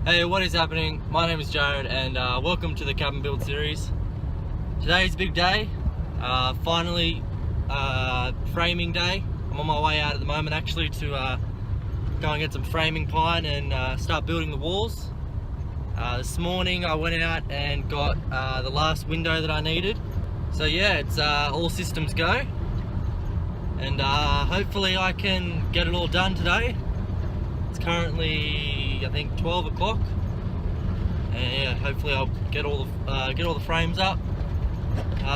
Hey, what is happening? My name is Jared and welcome to the cabin build series. Today's a big day, finally framing day. I'm on my way out at the moment actually to go and get some framing pine and start building the walls. This morning I went out and got the last window that I needed. So yeah, it's all systems go, and hopefully I can get it all done today. It's currently, I think, 12 o'clock, and yeah, hopefully I'll get all the frames up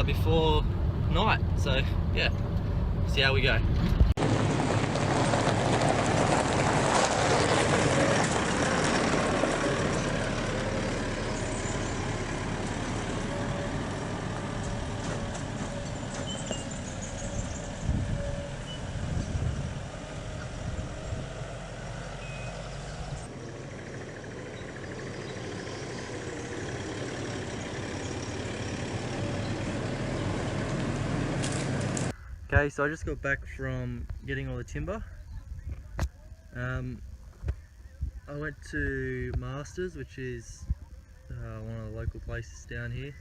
before night. So yeah, see how we go. Okay, so I just got back from getting all the timber. I went to Masters, which is one of the local places down here.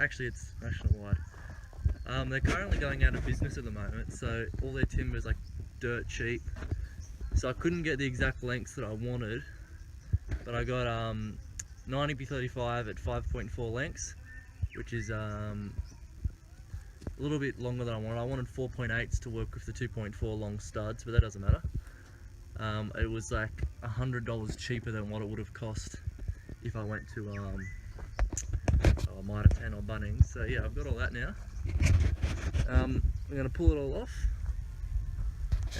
Actually, it's nationwide. They're currently going out of business at the moment, so all their timber is like dirt cheap. So I couldn't get the exact lengths that I wanted, but I got 90x35 at 5.4 lengths, which is a little bit longer than I wanted. I wanted 4.8s to work with the 2.4 long studs, but that doesn't matter. It was like $100 cheaper than what it would have cost if I went to Mitre 10 or Bunnings. So yeah, I've got all that now. I'm going to pull it all off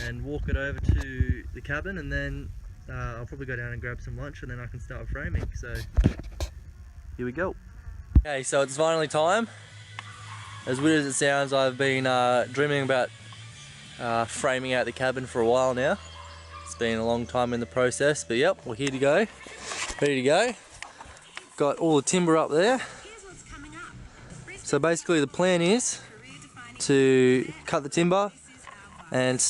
and walk it over to the cabin, and then I'll probably go down and grab some lunch, and then I can start framing. So here we go. Okay, so it's finally time. As weird as it sounds, I've been dreaming about framing out the cabin for a while now. It's been a long time in the process, but yep, we're here to go. Ready to go. Got all the timber up there. So basically the plan is to cut the timber and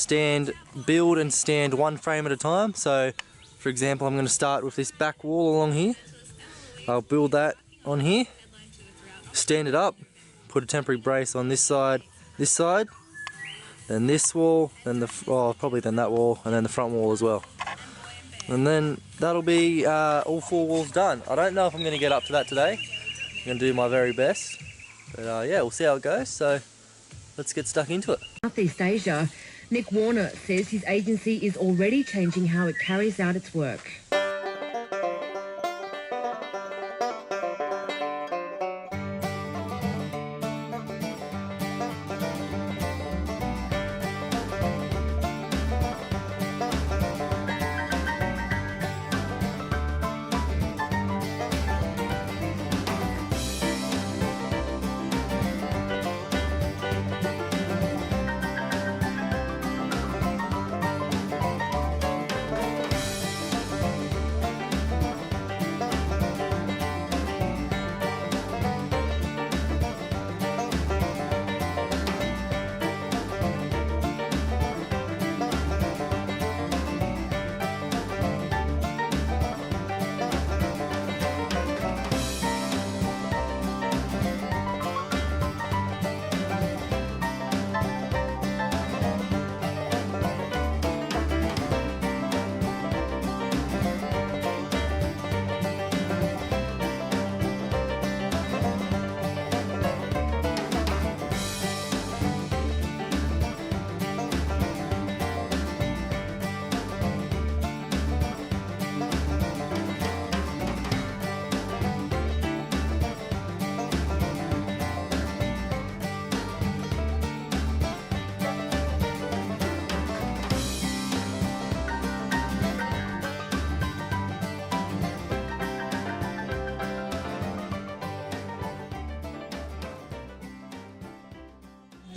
build and stand one frame at a time. So for example, I'm going to start with this back wall along here. I'll build that on here, stand it up, put a temporary brace on this side, then this wall, then probably that wall, and then the front wall as well. And then that'll be all 4 walls done. I don't know if I'm going to get up to that today. I'm going to do my very best, but yeah, we'll see how it goes. So let's get stuck into it. Southeast Asia, Nick Warner says his agency is already changing how it carries out its work.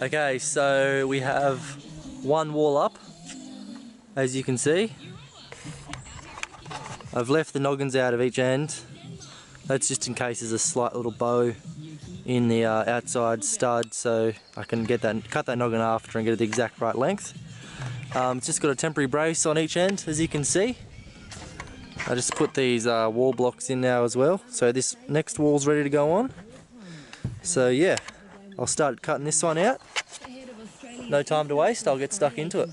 Okay, so we have one wall up, as you can see. I've left the noggins out of each end. That's just in case there's a slight little bow in the outside stud, so I can cut that noggin after and get it the exact right length. It's just got a temporary brace on each end, as you can see. I just put these wall blocks in now as well, so this next wall's ready to go on. So yeah, I'll start cutting this one out. No time to waste, I'll get stuck into it.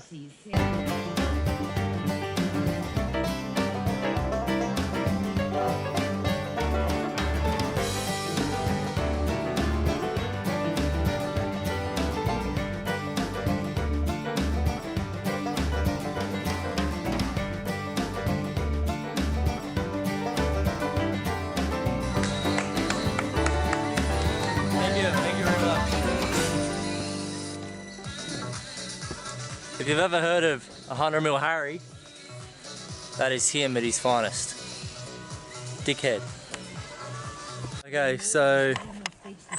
If you've ever heard of 100mm Harry, that is him at his finest. Dickhead. Okay, so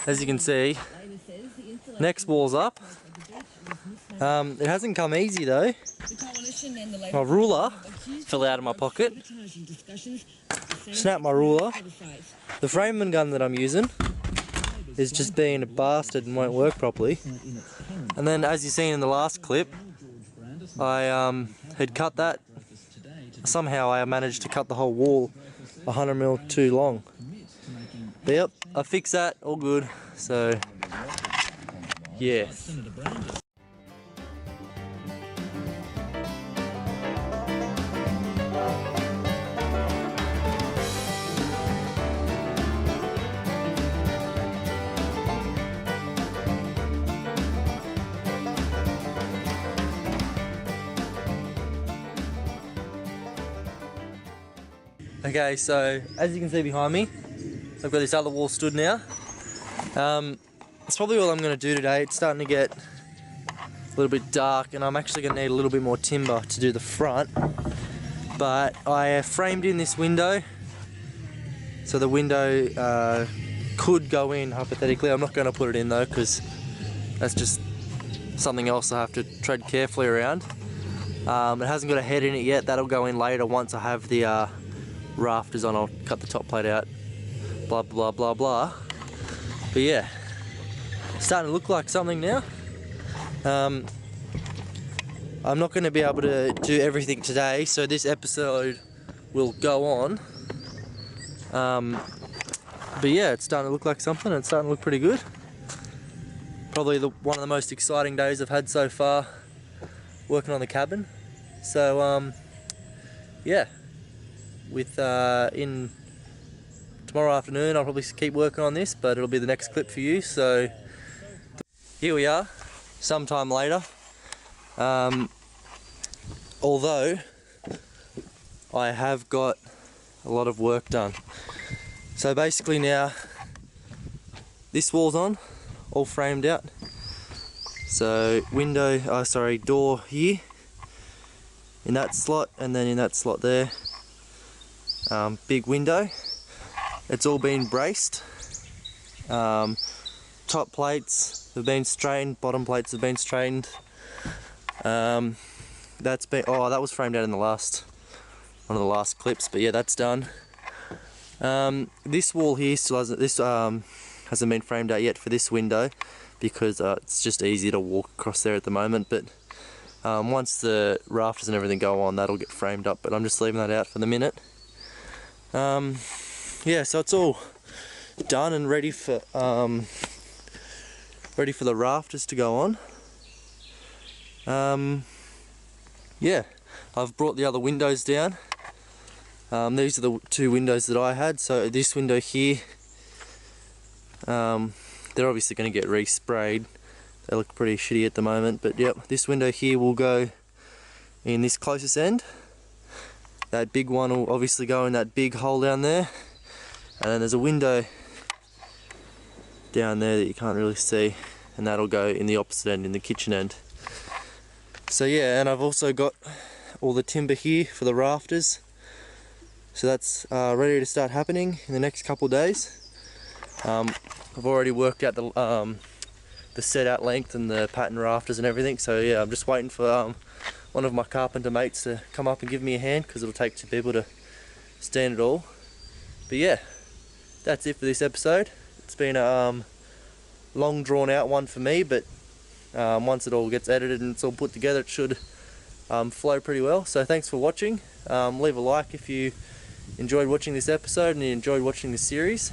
as you can see, next wall's up. It hasn't come easy though. My ruler fell out of my pocket. Snapped my ruler. The framing gun that I'm using is just being a bastard and won't work properly. And then, as you've seen in the last clip, I had cut that. Somehow I managed to cut the whole wall 100mm too long. But yep, I fixed that, all good. So yeah. Okay, so as you can see behind me, I've got this other wall stood now. That's probably all I'm going to do today. It's starting to get a little bit dark and I'm actually going to need a little bit more timber to do the front. But I framed in this window, so the window could go in hypothetically. I'm not going to put it in though because that's just something else I have to tread carefully around. It hasn't got a head in it yet. That'll go in later once I have the rafters on. I'll cut the top plate out, blah blah blah blah. But yeah, starting to look like something now. I'm not going to be able to do everything today, so this episode will go on. But yeah, it's starting to look like something. It's starting to look pretty good. Probably one of the most exciting days I've had so far working on the cabin. So yeah, with in tomorrow afternoon I'll probably keep working on this, but it'll be the next clip for you. So here we are, sometime later. Although I have got a lot of work done. So basically now this wall's on, all framed out. So door here, in that slot, and then in that slot there. Big window. It's all been braced. Top plates have been straightened, bottom plates have been straightened. That's been, that was framed out in one of the last clips, but yeah, that's done. This wall here still hasn't been framed out yet for this window because it's just easy to walk across there at the moment, but once the rafters and everything go on, that'll get framed up, but I'm just leaving that out for the minute. Yeah, so it's all done and ready for the rafters to go on. Yeah, I've brought the other windows down. These are the two windows that I had. So this window here, they're obviously going to get resprayed. They look pretty shitty at the moment, but yep, this window here will go in this closest end. That big one will obviously go in that big hole down there, and then there's a window down there that you can't really see, and that'll go in the opposite end, in the kitchen end. So yeah, and I've also got all the timber here for the rafters, so that's ready to start happening in the next couple of days. I've already worked out the set out length and the pattern rafters and everything, so yeah, I'm just waiting for one of my carpenter mates to come up and give me a hand, because it'll take two people to stand it all. But yeah, that's it for this episode. It's been a long drawn out one for me, but once it all gets edited and it's all put together, it should flow pretty well. So thanks for watching. Leave a like if you enjoyed watching this episode and you enjoyed watching this series,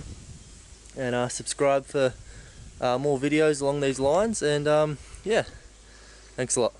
and subscribe for more videos along these lines, and yeah, thanks a lot.